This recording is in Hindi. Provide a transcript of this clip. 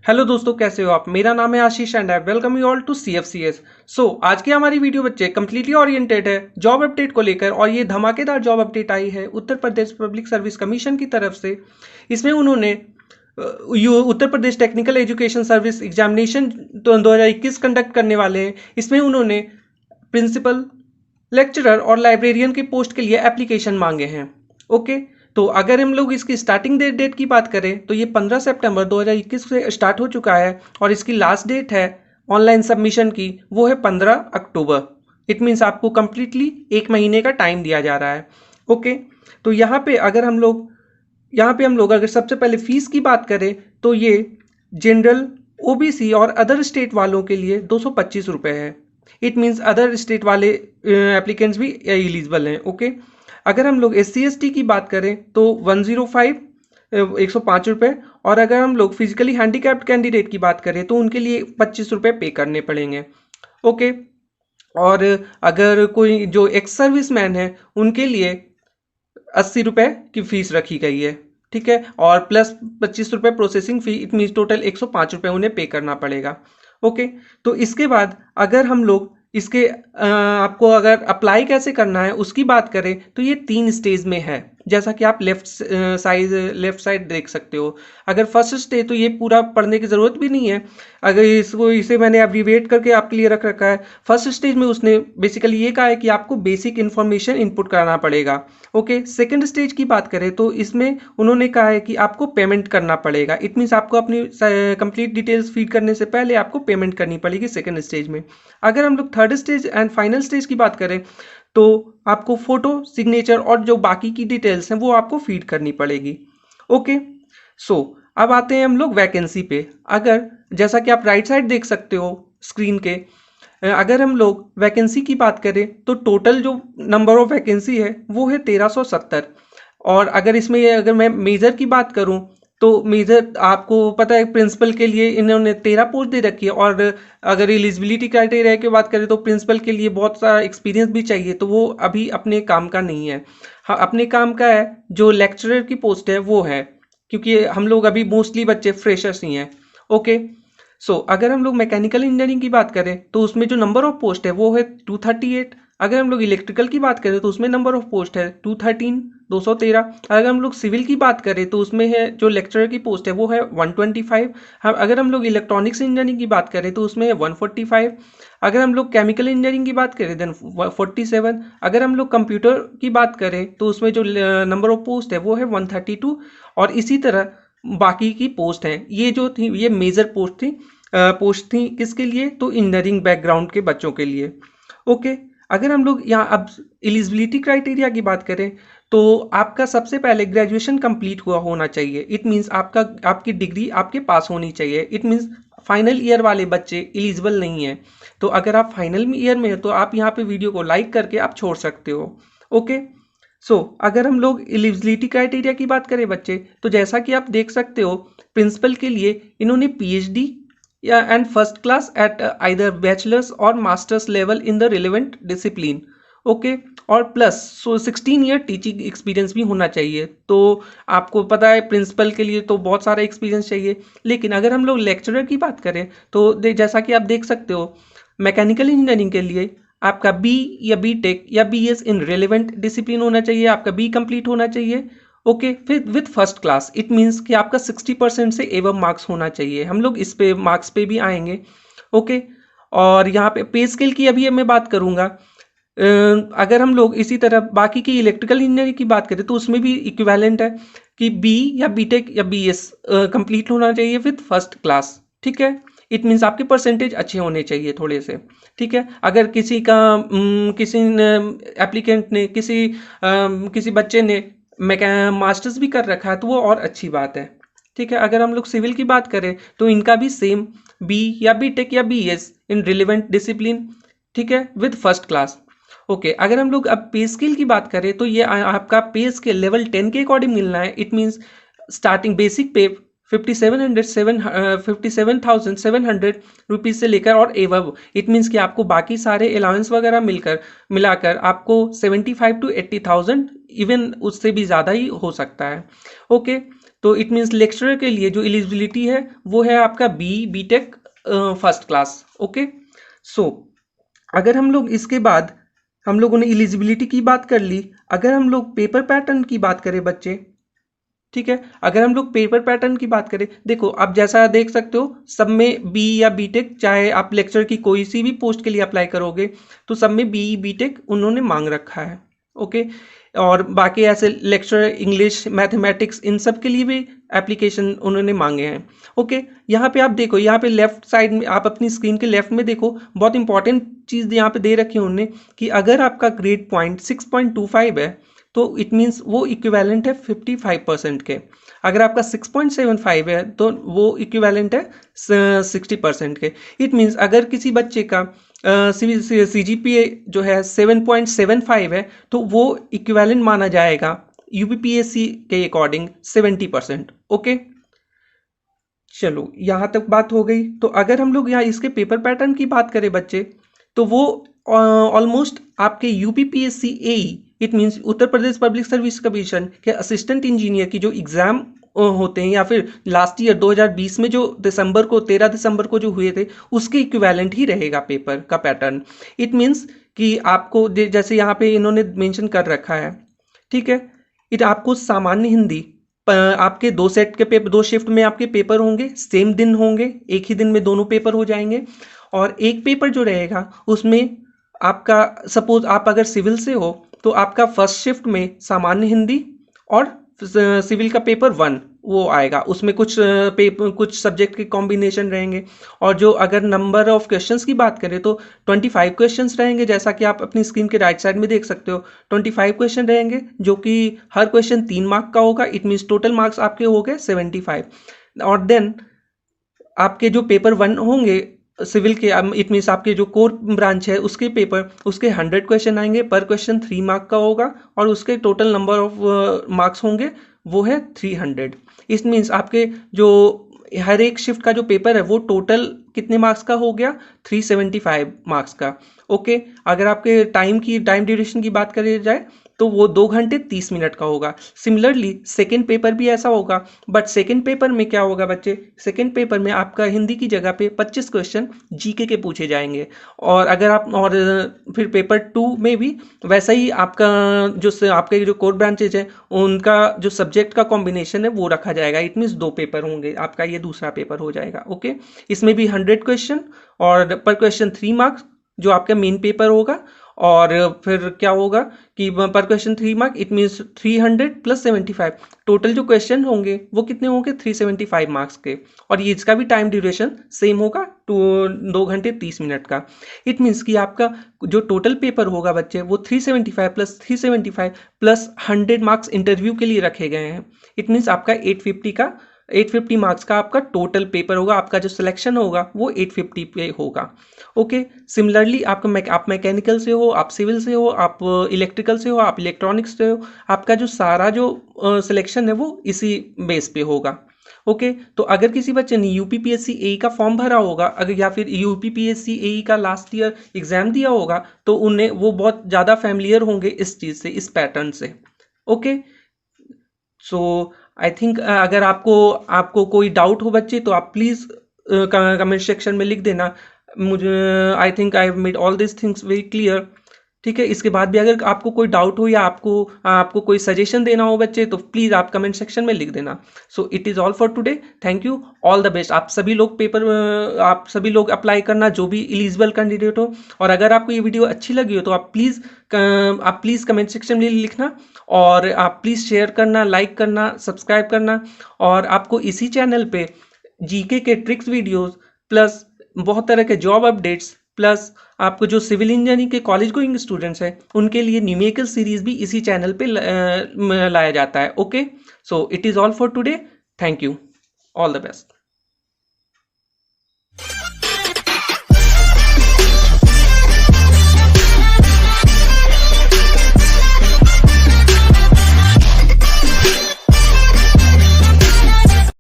हेलो दोस्तों, कैसे हो आप। मेरा नाम है Ashish and I welcome you all to CFCS। आज की हमारी वीडियो बच्चे कंप्लीटली ओरिएंटेड है जॉब अपडेट को लेकर, और ये धमाकेदार जॉब अपडेट आई है Uttar Pradesh public service commission की तरफ से। इसमें उन्होंने Uttar Pradesh technical education service examination 2021 conduct करने वाले हैं। इसमें उन्होंने प्रिंसिपल, लेक्चरर और लाइब्रेरियन की पोस्ट के लिए एप्लीकेशन मांगे हैं। ओके, तो अगर हम लोग इसकी स्टार्टिंग डेट की बात करें तो ये 15 सितंबर 2021 से स्टार्ट हो चुका है, और इसकी लास्ट डेट है ऑनलाइन सबमिशन की, वो है 15 अक्टूबर। इट मीन्स आपको कंप्लीटली एक महीने का टाइम दिया जा रहा है। ओके, तो यहाँ पे हम लोग अगर सबसे पहले फीस की बात करें तो ये जनरल, OBC और अदर स्टेट वालों के लिए 225 रुपये है। इट मीन्स अदर स्टेट वाले एप्लीकेंट्स भी एलिजिबल हैं। ओके, अगर हम लोग SC/ST की बात करें तो 105 105 रुपये, और अगर हम लोग फिजिकली हैंडीकैप्ड कैंडिडेट की बात करें तो उनके लिए 25 रुपये पे करने पड़ेंगे। ओके, और अगर कोई जो एक्स सर्विस मैन है उनके लिए 80 रुपये की फीस रखी गई है। ठीक है, और प्लस 25 रुपये processing fee, it means total 105 रुपये उन्हें पे करना पड़ेगा। ओके, तो इसके बाद अगर हम लोग इसके आपको अगर अप्लाई कैसे करना है उसकी बात करें तो ये 3 स्टेज में है, जैसा कि आप लेफ्ट साइड देख सकते हो। अगर फर्स्ट स्टेज तो ये पूरा पढ़ने की ज़रूरत भी नहीं है, अगर इसे मैंने एब्रीविएट करके आपके लिए रख रखा है। फर्स्ट स्टेज में उसने बेसिकली ये कहा है कि आपको बेसिक इन्फॉर्मेशन इनपुट कराना पड़ेगा। ओके, सेकंड स्टेज की बात करें तो इसमें उन्होंने कहा है कि आपको पेमेंट करना पड़ेगा। इट मीन्स आपको अपनी कंप्लीट डिटेल्स फीड करने से पहले आपको पेमेंट करनी पड़ेगी सेकंड स्टेज में। अगर हम लोग third stage and final stage की बात करें तो आपको फोटो, सिग्नेचर और जो बाकी की डिटेल्स हैं वो आपको फीड करनी पड़ेगी। ओके, अब आते हैं हम लोग वैकेंसी पे। अगर जैसा कि आप राइट साइड देख सकते हो स्क्रीन के, अगर हम लोग वैकेंसी की बात करें तो टोटल जो नंबर ऑफ वैकेंसी है वो है 1370। और अगर मैं मेजर की बात करूं तो मेजर आपको पता है प्रिंसिपल के लिए इन्होंने 13 पोस्ट दे रखी है, और अगर एलिजिबिलिटी क्राइटेरिया की बात करें तो प्रिंसिपल के लिए बहुत सारा एक्सपीरियंस भी चाहिए, तो वो अभी अपने काम का नहीं है। हाँ, अपने काम का है जो लेक्चरर की पोस्ट है वो है, क्योंकि हम लोग अभी मोस्टली बच्चे फ्रेशर्स ही हैं। ओके, अगर हम लोग मैकेनिकल इंजीनियरिंग की बात करें तो उसमें जो नंबर ऑफ पोस्ट है वो है 238। अगर हम लोग इलेक्ट्रिकल की बात करें तो उसमें नंबर ऑफ पोस्ट है 213। अगर हम लोग सिविल की बात करें तो उसमें है जो लेक्चरर की पोस्ट है वो है 125। अगर हम लोग इलेक्ट्रॉनिक्स इंजीनियरिंग की बात करें तो उसमें है 145। अगर हम लोग केमिकल इंजीनियरिंग की बात करें देन 47। अगर हम लोग कंप्यूटर की बात करें तो उसमें जो नंबर ऑफ पोस्ट है वो है 132। और इसी तरह बाकी की पोस्ट हैं। ये जो थी ये मेजर पोस्ट थी किसके लिए, तो इंजीनियरिंग बैकग्राउंड के बच्चों के लिए। ओके, अगर हम लोग यहाँ अब एलिजिबिलिटी क्राइटेरिया की बात करें तो आपका सबसे पहले ग्रेजुएशन कंप्लीट हुआ होना चाहिए। इट मीन्स आपकी डिग्री आपके पास होनी चाहिए। इट मीन्स फाइनल ईयर वाले बच्चे एलिजिबल नहीं है। तो अगर आप फाइनल ईयर में हो तो आप यहाँ पे वीडियो को लाइक करके आप छोड़ सकते हो। ओके, अगर हम लोग एलिजिबिलिटी क्राइटेरिया की बात करें बच्चे, तो जैसा कि आप देख सकते हो प्रिंसिपल के लिए इन्होंने PhD या and first class at either bachelor's or master's level in the relevant discipline. Okay, और प्लस 16 ईयर टीचिंग एक्सपीरियंस भी होना चाहिए। तो आपको पता है प्रिंसिपल के लिए तो बहुत सारा एक्सपीरियंस चाहिए, लेकिन अगर हम लोग लेक्चरर की बात करें तो जैसा कि आप देख सकते हो मैकेनिकल इंजीनियरिंग के लिए आपका B या BTech या BS इन रेलिवेंट डिसिप्लिन होना चाहिए, आपका B कंप्लीट होना चाहिए। ओके, फिर with first class, it means कि आपका 60% से एवं मार्क्स होना चाहिए। हम लोग इस पे मार्क्स पे भी आएंगे। ओके, और यहाँ पे पे स्केल की अभी मैं बात करूँगा। अगर हम लोग इसी तरह बाकी की इलेक्ट्रिकल इंजीनियरिंग की बात करें तो उसमें भी इक्विवेलेंट है कि B या BTech या BS कंप्लीट होना चाहिए विथ फर्स्ट क्लास। ठीक है, इट मीन्स आपके परसेंटेज अच्छे होने चाहिए थोड़े से। ठीक है, अगर किसी एप्लीकेंट ने किसी बच्चे ने मास्टर्स भी कर रखा है तो वो और अच्छी बात है। ठीक है, अगर हम लोग सिविल की बात करें तो इनका भी सेम B या BTech या BS इन रिलेवेंट डिसिप्लिन। ठीक है, विद फर्स्ट क्लास। ओके, अगर हम लोग अब पे स्केल की बात करें तो ये आपका पे स्केल लेवल 10 के अकॉर्डिंग मिलना है। इट मीन्स स्टार्टिंग बेसिक पे 57,700 रुपीज़ से लेकर और एवब। इट मीन्स कि आपको बाकी सारे अलाउंस वगैरह मिलाकर आपको 75 to 80,000, इवन उससे भी ज़्यादा ही हो सकता है। ओके, तो इट मीन्स लेक्चरर के लिए जो एलिजिबिलिटी है वो है आपका बीटेक फर्स्ट क्लास। ओके, सो अगर हम लोग इसके बाद हम लोगों ने एलिजिबिलिटी की बात कर ली, अगर हम लोग पेपर पैटर्न की बात करें बच्चे, ठीक है, अगर हम लोग पेपर पैटर्न की बात करें, देखो आप जैसा देख सकते हो सब में बी या बीटेक, चाहे आप लेक्चर की कोई सी भी पोस्ट के लिए अप्लाई करोगे तो सब में बी बीटेक उन्होंने मांग रखा है। ओके, और बाकी ऐसे लेक्चर इंग्लिश मैथमेटिक्स इन सब के लिए भी एप्लीकेशन उन्होंने मांगे हैं। ओके, यहाँ पे आप देखो, यहाँ पे लेफ्ट साइड में आप अपनी स्क्रीन के लेफ्ट में देखो, बहुत इंपॉर्टेंट चीज़ यहाँ पे दे रखी है उन्होंने कि अगर आपका ग्रेड पॉइंट 6.25 है तो इट मीन्स वो इक्विवेलेंट है 55% के। अगर आपका 6.75 है तो वो इक्विवेलेंट है 60% के। इट मीन्स अगर किसी बच्चे का CGPA जो है 7.75 है तो वो इक्विवेलेंट माना जाएगा UPPSC के अकॉर्डिंग 70%। ओके, चलो यहाँ तक बात हो गई। तो अगर हम लोग यहाँ इसके पेपर पैटर्न की बात करें बच्चे, तो वो ऑलमोस्ट आपके UPPSC AE it means Uttar Pradesh public service commission के असिस्टेंट इंजीनियर की जो एग्ज़ाम होते हैं या फिर लास्ट ईयर 2020 में जो दिसंबर को 13 दिसंबर को जो हुए थे उसके इक्विवेलेंट ही रहेगा पेपर का पैटर्न। इट मीन्स कि आपको जैसे यहाँ पे इन्होंने मेंशन कर रखा है, ठीक है, आपको सामान्य हिंदी आपके 2 सेट के पेपर, 2 शिफ्ट में आपके पेपर होंगे, सेम दिन होंगे, एक ही दिन में दोनों पेपर हो जाएंगे। और एक पेपर जो रहेगा उसमें आपका सपोज आप अगर सिविल से हो तो आपका फर्स्ट शिफ्ट में सामान्य हिंदी और सिविल का पेपर 1 वो आएगा, उसमें कुछ सब्जेक्ट के कॉम्बिनेशन रहेंगे। और जो अगर नंबर ऑफ क्वेश्चंस की बात करें तो 25 क्वेश्चंस रहेंगे, जैसा कि आप अपनी स्क्रीन के राइट साइड में देख सकते हो 25 क्वेश्चन रहेंगे, जो कि हर क्वेश्चन 3 मार्क का होगा। इट मीन्स टोटल मार्क्स आपके हो गए 75। और देन आपके जो पेपर 1 होंगे सिविल के, इट मीन्स आपके जो कोर ब्रांच है उसके पेपर, उसके 100 क्वेश्चन आएंगे, पर क्वेश्चन 3 मार्क का होगा और उसके टोटल नंबर ऑफ मार्क्स होंगे वो है 300। इस मीन्स आपके जो हर एक शिफ्ट का जो पेपर है वो टोटल कितने मार्क्स का हो गया, 375 मार्क्स का। ओके, अगर आपके टाइम ड्यूरेशन की बात करी जाए तो वो 2 घंटे 30 मिनट का होगा। सिमिलरली सेकेंड पेपर भी ऐसा होगा, बट सेकेंड पेपर में क्या होगा बच्चे, सेकेंड पेपर में आपका हिंदी की जगह पे 25 क्वेश्चन जीके के पूछे जाएंगे। और अगर आप और फिर पेपर 2 में भी वैसा ही आपका आपके जो कोर ब्रांचेज है उनका जो सब्जेक्ट का कॉम्बिनेशन है वो रखा जाएगा। इट मीन्स 2 पेपर होंगे, आपका ये दूसरा पेपर हो जाएगा। ओके, इसमें भी 100 क्वेश्चन और पर क्वेश्चन 3 मार्क्स जो आपका मेन पेपर होगा। और फिर क्या होगा कि पर question 3 mark, it means 300 plus 75, total जो क्वेश्चन होंगे वो कितने होंगे 375 मार्क्स के। और ये इसका भी टाइम ड्यूरेशन सेम होगा 2 घंटे 30 मिनट का। इट मीन्स कि आपका जो टोटल पेपर होगा बच्चे वो 375 प्लस 375 प्लस 100 मार्क्स इंटरव्यू के लिए रखे गए हैं। इट मीन्स आपका 850 मार्क्स का आपका टोटल पेपर होगा। आपका जो सिलेक्शन होगा वो 850 पे होगा। ओके, सिमिलरली आप मैकेनिकल से हो, आप सिविल से हो, आप इलेक्ट्रिकल से हो, आप इलेक्ट्रॉनिक्स से हो, आपका जो सारा जो सिलेक्शन है वो इसी बेस पे होगा। ओके, तो अगर किसी बच्चे ने UPPSC AE का फॉर्म भरा होगा अगर या फिर UPPSC AE का लास्ट ईयर एग्जाम दिया होगा तो उन्हें वो बहुत ज़्यादा फैमिलियर होंगे इस चीज़ से, इस पैटर्न से। ओके, सो आई थिंक अगर आपको कोई डाउट हो बच्चे तो आप प्लीज़ कमेंट सेक्शन में लिख देना। मुझे I think I have made all this things very clear. ठीक है, इसके बाद भी अगर आपको कोई डाउट हो या आपको कोई सजेशन देना हो बच्चे तो प्लीज़ आप कमेंट सेक्शन में लिख देना। So it is all for today, thank you, all the best. आप सभी लोग अप्लाई करना जो भी एलिजिबल कैंडिडेट हो। और अगर आपको ये वीडियो अच्छी लगी हो तो आप प्लीज़ कमेंट सेक्शन में लिखना और आप प्लीज़ शेयर करना, लाइक करना, सब्सक्राइब करना। और आपको इसी चैनल पे जीके के ट्रिक्स वीडियोज़ प्लस बहुत तरह के जॉब अपडेट्स प्लस आपको जो सिविल इंजीनियरिंग के कॉलेज गोइंग स्टूडेंट्स हैं उनके लिए न्यूमेरिकल सीरीज भी इसी चैनल पे लाया जाता है। Okay, so it is all for today, thank you, all the best.